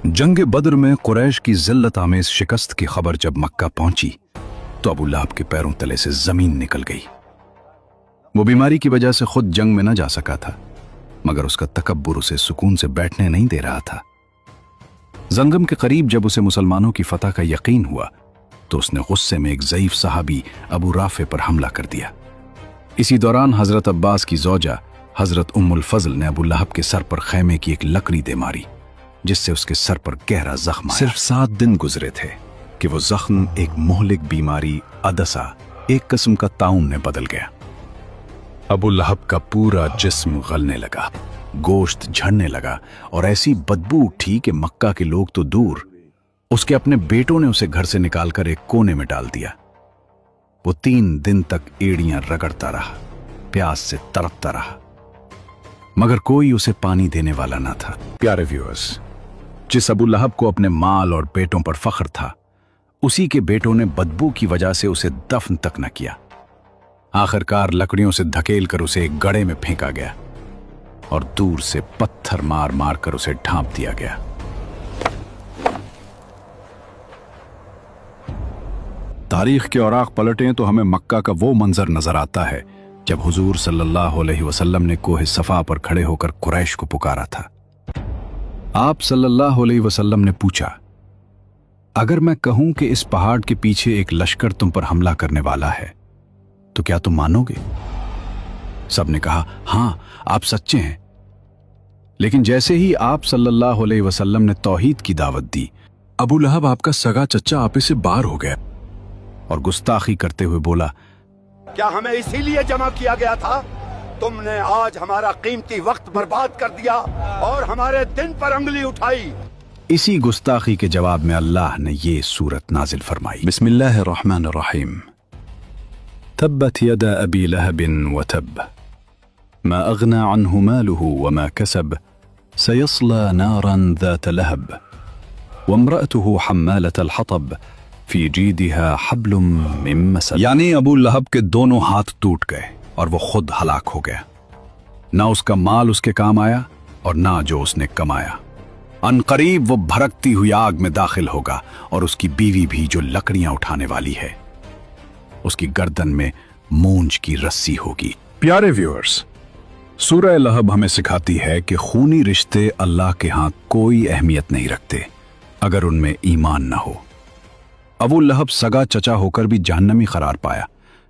जंग बद्र में कुरैश की जिल्लत आमेज शिकस्त की खबर जब मक्का पहुंची तो अबू लहब के पैरों तले से जमीन निकल गई। वो बीमारी की वजह से खुद जंग में न जा सका था, मगर उसका तकब्बुर उसे सुकून से बैठने नहीं दे रहा था। जंगम के करीब जब उसे मुसलमानों की फतह का यकीन हुआ तो उसने गुस्से में एक ज़ईफ सहाबी अबू राफे पर हमला कर दिया। इसी दौरान हजरत अब्बास की ज़ौजा हजरत उम्मुल फजल ने अबू लहब के सर पर खैमे की एक लकड़ी दे मारी, जिससे उसके सर पर गहरा जख्म आया। सिर्फ 7 दिन गुजरे थे कि वो जख्म एक मोहलिक बीमारी अदसा, एक किस्म का ताउन में बदल गया। अबू लहब का पूरा जिस्म गलने लगा, गोश्त झड़ने लगा और ऐसी बदबू उठी कि मक्का के लोग तो दूर, उसके अपने बेटों ने उसे घर से निकालकर एक कोने में डाल दिया। वो 3 दिन तक एड़ियां रगड़ता रहा, प्यास से तड़पता रहा, मगर कोई उसे पानी देने वाला ना था। प्यारे व्यूअर्स, जिस अबू लहब को अपने माल और बेटों पर फख्र था, उसी के बेटों ने बदबू की वजह से उसे दफन तक न किया। आखिरकार लकड़ियों से धकेल कर उसे एक गड्ढे में फेंका गया और दूर से पत्थर मार मार कर उसे ढांप दिया गया। तारीख के औराक पलटें तो हमें मक्का का वो मंजर नजर आता है जब हुजूर सल्लल्लाहु अलैहि वसल्लम ने कोहे सफा पर खड़े होकर कुरैश को पुकारा था। आप सल्लल्लाहु अलैहि वसल्लम ने पूछा, अगर मैं कहूं कि इस पहाड़ के पीछे एक लश्कर तुम पर हमला करने वाला है तो क्या तुम मानोगे? सबने कहा, हां, आप सच्चे हैं। लेकिन जैसे ही आप सल्लल्लाहु अलैहि वसल्लम ने तौहीद की दावत दी, अबू लहब आपका सगा चच्चा आपे से बाहर हो गया और गुस्ताखी करते हुए बोला, क्या हमें इसीलिए जमा किया गया था? तुमने आज हमारा कीमती वक्त बर्बाद कर दिया और हमारे दिन पर उंगली उठाई। इसी गुस्ताखी के जवाब में अल्लाह ने ये सूरत नाजिल फरमाई। बिस्मिल्लाहिर्रहमानिर्रहीम। तब्बत यदा अबी लहबिन व तब, मा अगना अन्हु मालुहु व मा कसब, सयस्ला नारन ذات लहब, वम्रअतुहु हम्मालतल हतब, फी जीदिहा हब्लुम मिन मसद। यानी अबू लहब के दोनों हाथ टूट गए और वो खुद हलाक हो गया। ना उसका माल उसके काम आया और ना जो उसने कमाया। अनकरीब वो भड़कती हुई आग में दाखिल होगा और उसकी बीवी भी, जो लकड़ियां उठाने वाली है, उसकी गर्दन में मूंज की रस्सी होगी। प्यारे व्यूअर्स, सूरह लहब हमें सिखाती है कि खूनी रिश्ते अल्लाह के हाथ कोई अहमियत नहीं रखते अगर उनमें ईमान ना हो। अबू लहब सगा चचा होकर भी जहन्नमी करार पाया,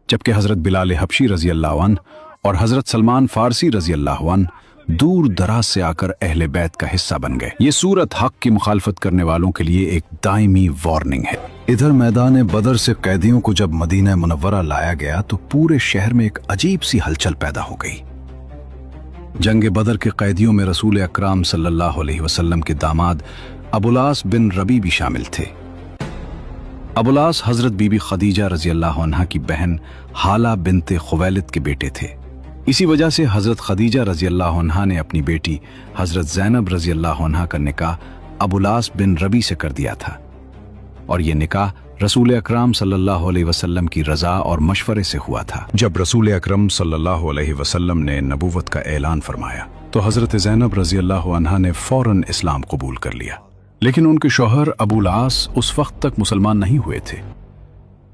जबकि हजरत बिलाल हबशी रजी अल्लाह अन्हु और हजरत सलमान फारसी रजी अल्लाह अन्हु दूर दराज से आकर अहले बैत का हिस्सा बन गए। ये सूरत हक की मुखालफत करने वालों के लिए एक दायमी वार्निंग है। इधर मैदान बदर से कैदियों को जब मदीना मुनव्वरा लाया गया तो पूरे शहर में एक अजीब सी हलचल पैदा हो गई। जंग बदर के कैदियों में रसूल अकराम सल्लल्लाहु अलैहि वसल्लम के दामाद अबुलास बिन रबी भी शामिल थे। अबुलास हजरत बीबी खदीजा रजी अल्लाह अन्हा की बहन हाला बिनते खुवैलिद के बेटे थे। इसी वजह से हजरत खदीजा रजी अल्लाह अन्हा ने अपनी बेटी हजरत ज़ैनब रजी अल्लाह अन्हा का निकाह अबुलास बिन रबी से कर दिया था और यह निकाह रसूल अकरम सल्लल्लाहु अलैहि वसल्लम की रजा और मशवरे से हुआ था। जब रसूल अकरम सल्लल्लाहु अलैहि वसल्लम ने नबूवत का ऐलान फरमाया तो हजरत ज़ैनब रजी अल्लाह अन्हा ने फौरन इस्लाम कबूल कर लिया, लेकिन उनके शौहर अबुलास उस वक्त तक मुसलमान नहीं हुए थे।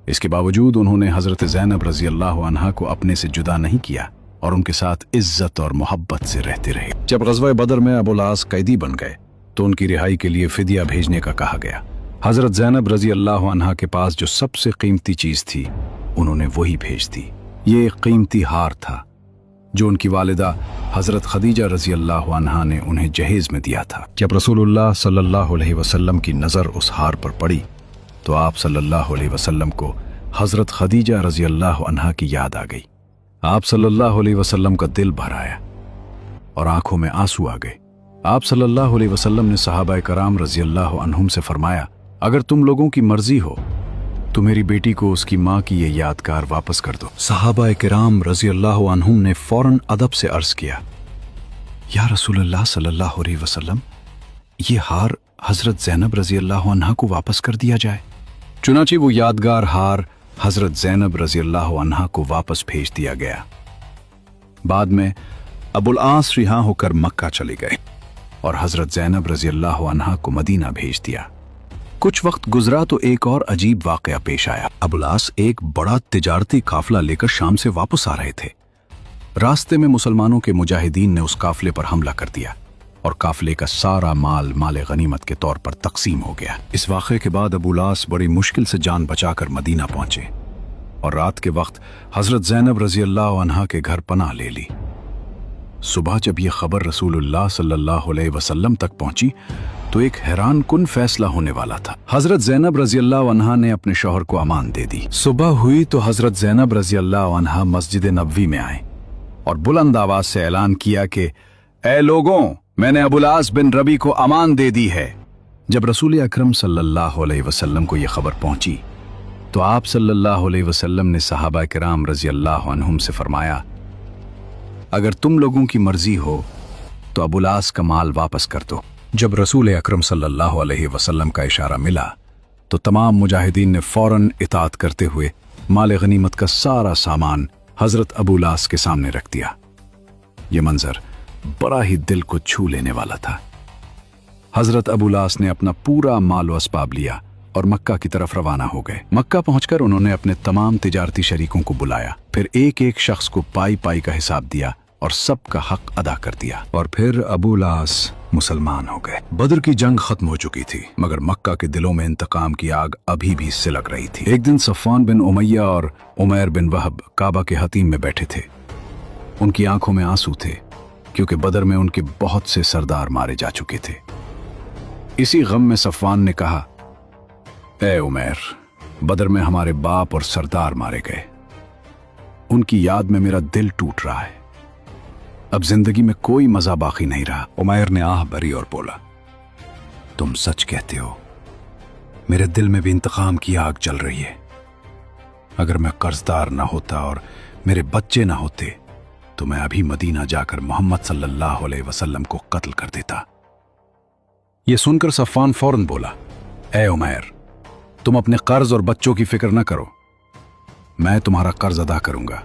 इसके बावजूद उन्होंने हजरत ज़ैनब रजी अल्लाह अन्हा को अपने से जुदा नहीं किया और उनके साथ इज्जत और मोहब्बत से रहते रहे। जब ग़ज़वा बदर में अबुलास कैदी बन गए तो उनकी रिहाई के लिए फिदिया भेजने का कहा गया। हजरत ज़ैनब रजी अल्लाह अन्हा के पास जो सबसे कीमती चीज थी उन्होंने वही भेज दी। ये एक कीमती हार था जो उनकी वालिदा हजरत खदीजा रजी अल्लाह अन्हा ने उन्हें जहेज में दिया था। जब रसूलुल्लाह सल्लल्लाहु अलैहि वसल्लम की नजर उस हार पर पड़ी तो आप सल्लल्लाहु अलैहि वसल्लम को हजरत खदीजा रजी अल्लाह अन्हा की याद आ गई। आप सल्लल्लाहु अलैहि वसल्लम का दिल भर आया और आंखों में आंसू आ गए। आप सल्लल्लाहु अलैहि वसल्लम ने सहाबाए कराम रजी अल्लाह अन्हुम से फरमाया, अगर तुम लोगों की मर्जी हो तो मेरी बेटी को उसकी माँ की ये यादगार वापस कर दो। सहाबाए किराम रजी अल्लाह अन्हुम ने फौरन अदब से अर्ज किया, या रसूलल्लाह सल्लल्लाहु अलैहि वसल्लम, ये हार हजरत ज़ैनब रजी अल्लाह अन्हा को वापस कर दिया जाए। चुनांचे वो यादगार हार हजरत ज़ैनब रजी अल्लाह अन्हा को वापस भेज दिया गया। बाद में अबुल आस रिहा होकर मक्का चले गए। और हजरत ज़ैनब रजी अल्लाह अन्हा को मदीना भेज दिया। कुछ वक्त गुजरा तो एक और अजीब वाकया पेश आया। अबुल आस एक बड़ा तिजारती काफिला लेकर शाम से वापस आ रहे थे। रास्ते में मुसलमानों के मुजाहिदीन ने उस काफिले पर हमला कर दिया और काफिले का सारा माल गनीमत के तौर पर तकसीम हो गया। इस वाक़े के बाद अबुल आस बड़ी मुश्किल से जान बचाकर मदीना पहुंचे और रात के वक्त हजरत ज़ैनब रजी अल्लाह अन्हा के घर पनाह ले ली। सुबह जब यह खबर रसूलुल्लाह सल्लल्लाहु अलैहि वसल्लम तक पहुंची तो एक हैरान कुन फैसला होने वाला था। हजरत ज़ैनब रजी अल्लाह अन्हा ने अपने शौहर को अमान दे दी। सुबह हुई तो हजरत ज़ैनब रजी अल्लाह अन्हा मस्जिद नबवी में आए और बुलंद आवाज से ऐलान किया कि ऐ लोगों, मैंने अबुल आस बिन रबी को अमान दे दी है। जब रसूल अकरम सल्लल्लाहु अलैहि वसल्लम को यह खबर पहुंची तो आप सल्लल्लाहु अलैहि वसल्लम ने सहाबा किराम रजी अल्लाह अन्हुम से फरमाया, अगर तुम लोगों की मर्जी हो तो अबुल आस का माल वापस कर दो। जब रसूल अकरम सल्लल्लाहु अलैहि वसल्लम का इशारा मिला तो तमाम मुजाहिदीन ने फौरन इताअत करते हुए माल गनीमत का सारा सामान हजरत अबुल आस के सामने रख दिया। यह मंजर बड़ा ही दिल को छू लेने वाला था। हजरत अबुल आस ने अपना पूरा माल व असबाब लिया और मक्का की तरफ रवाना हो गए। मक्का पहुंचकर उन्होंने अपने तमाम तिजारती शरीकों को बुलाया, फिर एक एक शख्स को पाई पाई का हिसाब दिया और सबका हक अदा कर दिया। और फिर अबुल आस मुसलमान हो गए। बदर की जंग खत्म हो चुकी थी मगर मक्का के दिलों में इंतकाम की आग अभी भी सिलक रही थी। एक दिन सफ़वान बिन उमैया और उमैर बिन वहब काबा के हतीम में बैठे थे। उनकी आंखों में आंसू थे क्योंकि बदर में उनके बहुत से सरदार मारे जा चुके थे। इसी गम में सफ़वान ने कहा, ए उमैर, बदर में हमारे बाप और सरदार मारे गए, उनकी याद में मेरा दिल टूट रहा है। अब जिंदगी में कोई मजा बाकी नहीं रहा। उमैर ने आह भरी और बोला, तुम सच कहते हो, मेरे दिल में भी इंतकाम की आग जल रही है। अगर मैं कर्जदार ना होता और मेरे बच्चे ना होते तो मैं अभी मदीना जाकर मोहम्मद सल्लल्लाहु अलैहि वसल्लम को कत्ल कर देता। यह सुनकर सफ़वान फौरन बोला, ए उमैर, तुम अपने कर्ज और बच्चों की फिक्र न करो, मैं तुम्हारा कर्ज अदा करूंगा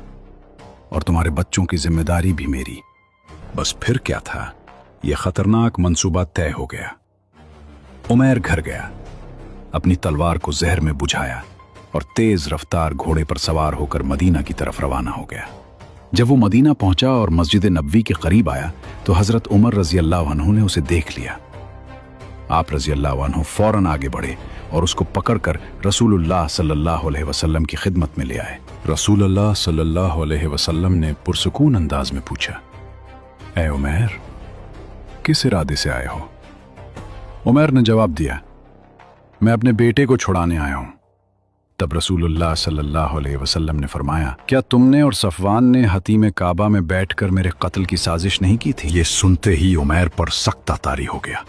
और तुम्हारे बच्चों की जिम्मेदारी भी मेरी। बस फिर क्या था, यह खतरनाक मंसूबा तय हो गया। उमैर घर गया, अपनी तलवार को जहर में बुझाया और तेज रफ्तार घोड़े पर सवार होकर मदीना की तरफ रवाना हो गया। जब वो मदीना पहुंचा और मस्जिद नबवी के करीब आया तो हजरत उमर रजी अल्लाह अन्हु ने उसे देख लिया। आप रजी अल्लाह अन्हु फौरन आगे बढ़े और उसको पकड़कर रसूलुल्लाह सल्लल्लाहु अलैहि वसल्लम की खिदमत में ले आए। रसूलुल्लाह सल्लल्लाहु अलैहि वसल्लम ने पुरसुकून अंदाज में पूछा, ए उमैर, किस इरादे से आए हो? उमैर ने जवाब दिया, मैं अपने बेटे को छुड़ाने आया हूं। तब रसूलुल्लाह सल्लल्लाहु अलैहि वसल्लम ने फरमाया, क्या तुमने और सफ़वान ने हतीम काबा में बैठकर मेरे कत्ल की साजिश नहीं की थी? ये सुनते ही उमैर पर सख्त तारी हो गया।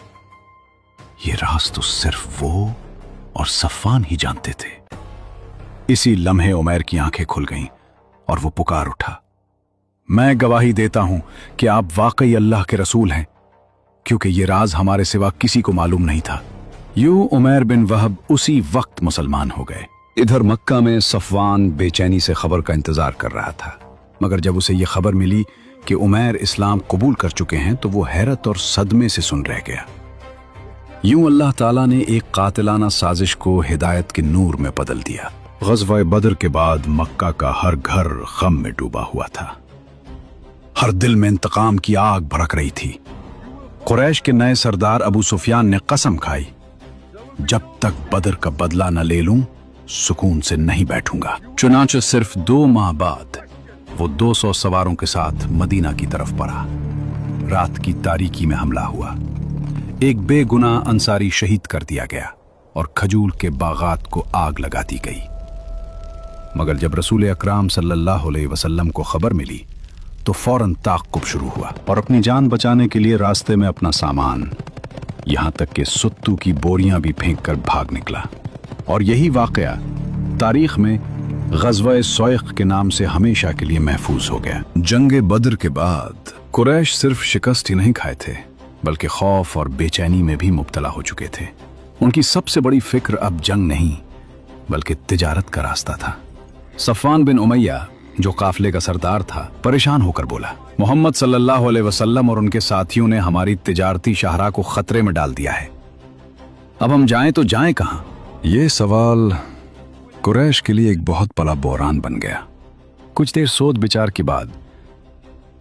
ये राज तो सिर्फ वो और सफ़वान ही जानते थे। इसी लम्हे उमैर की आंखें खुल गईं और वो पुकार उठा, मैं गवाही देता हूं कि आप वाकई अल्लाह के रसूल हैं, क्योंकि ये राज हमारे सिवा किसी को मालूम नहीं था। यूं उमैर बिन वहब उसी वक्त मुसलमान हो गए। इधर मक्का में सफ़वान बेचैनी से खबर का इंतजार कर रहा था, मगर जब उसे यह खबर मिली कि उमैर इस्लाम कबूल कर चुके हैं तो वो हैरत और सदमे से सुन रह गया। यूं अल्लाह ताला ने एक कातिलाना साजिश को हिदायत के नूर में बदल दिया। ग़ज़वा बदर के बाद मक्का का हर घर गम में डूबा हुआ था। हर दिल में इंतकाम की आग भड़क रही थी। कुरैश के नए सरदार अबू सुफियान ने कसम खाई, जब तक बदर का बदला न ले लूं सुकून से नहीं बैठूंगा। चुनांचे सिर्फ 2 माह बाद वो 200 सवारों के साथ मदीना की तरफ बढ़ा। रात की तारीकी में हमला हुआ। एक बेगुनाह अंसारी शहीद कर दिया गया और खजूल के बागात को आग लगा दी गई। मगर जब रसूल अकराम सल्लल्लाहु अलैहि वसल्लम को खबर मिली तो फौरन ताक़ुब शुरू हुआ और अपनी जान बचाने के लिए रास्ते में अपना सामान, यहां तक कि सुत्तू की बोरियां भी फेंक कर भाग निकला। और यही वाकया तारीख में ग़ज़वा सौइक़ के नाम से हमेशा के लिए महफूज हो गया। जंग बदर के बाद कुरैश सिर्फ शिकस्त ही नहीं खाए थे बल्कि खौफ और बेचैनी में भी मुब्तला हो चुके थे। उनकी सबसे बड़ी फिक्र अब जंग नहीं बल्कि तिजारत का रास्ता था। सफ़वान बिन उमैया जो काफिले का सरदार था, परेशान होकर बोला, मोहम्मद सल्लल्लाहु अलैहि वसल्लम और उनके साथियों ने हमारी तिजारती शाहराह को खतरे में डाल दिया है। अब हम जाएं तो जाएं कहां? ये सवाल कुरैश के लिए एक बहुत बड़ा बहरान बन गया। कुछ देर सोच विचार के बाद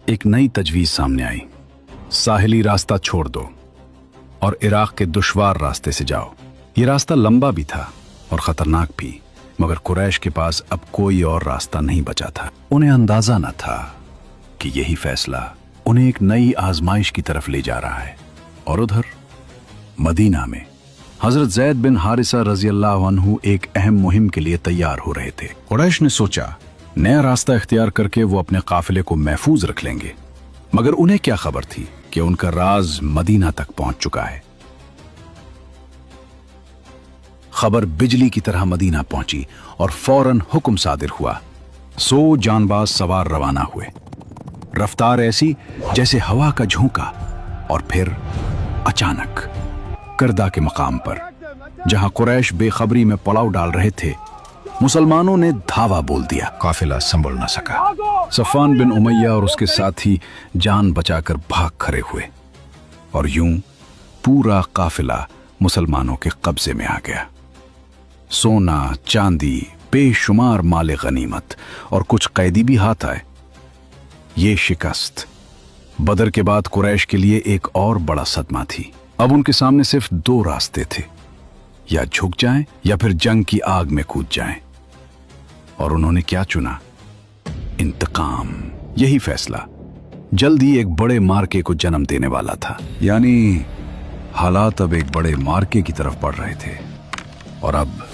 एक नई तजवीज सामने आई। साहिली रास्ता छोड़ दो और इराक के दुश्वार रास्ते से जाओ। ये रास्ता लंबा भी था और खतरनाक भी, मगर कुरैश के पास अब कोई और रास्ता नहीं बचा था। उन्हें अंदाजा न था कि यही फैसला उन्हें एक नई आजमाइश की तरफ ले जा रहा है। और उधर मदीना में हजरत ज़ैद बिन हारिसा रजी अल्लाह अन्हु एक अहम मुहिम के लिए तैयार हो रहे थे। कुरैश ने सोचा नया रास्ता इख्तियार करके वो अपने काफिले को महफूज रख लेंगे, मगर उन्हें क्या खबर थी कि उनका राज मदीना तक पहुंच चुका है। खबर बिजली की तरह मदीना पहुंची और फौरन हुक्म सादिर हुआ। 100 जानबाज सवार रवाना हुए, रफ्तार ऐसी जैसे हवा का झोंका। और फिर अचानक करदा के मकाम पर, जहां कुरैश बेखबरी में पड़ाव डाल रहे थे, मुसलमानों ने धावा बोल दिया। काफिला संभल न सका। सफान बिन उमैया और उसके साथी जान बचाकर भाग खड़े हुए और यूं पूरा काफिला मुसलमानों के कब्जे में आ गया। सोना, चांदी, बेशुमार माल गनीमत और कुछ कैदी भी हाथ आए। ये शिकस्त बदर के बाद कुरैश के लिए एक और बड़ा सदमा थी। अब उनके सामने सिर्फ 2 रास्ते थे, या झुक जाएं या फिर जंग की आग में कूद जाएं। और उन्होंने क्या चुना? इंतकाम। यही फैसला जल्द ही एक बड़े मार्के को जन्म देने वाला था। यानी हालात अब एक बड़े मार्के की तरफ बढ़ रहे थे और अब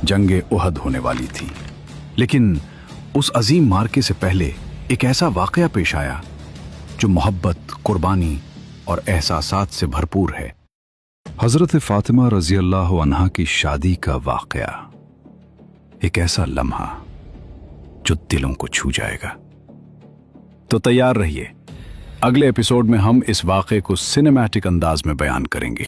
जंगे उहद होने वाली थी। लेकिन उस अजीम मार्के से पहले एक ऐसा वाकया पेश आया जो मोहब्बत, कुर्बानी और एहसासात से भरपूर है। हजरत फातिमा रजी अल्लाह अन्हा की शादी का वाकया, एक ऐसा लम्हा जो दिलों को छू जाएगा। तो तैयार रहिए, अगले एपिसोड में हम इस वाकये को सिनेमैटिक अंदाज में बयान करेंगे।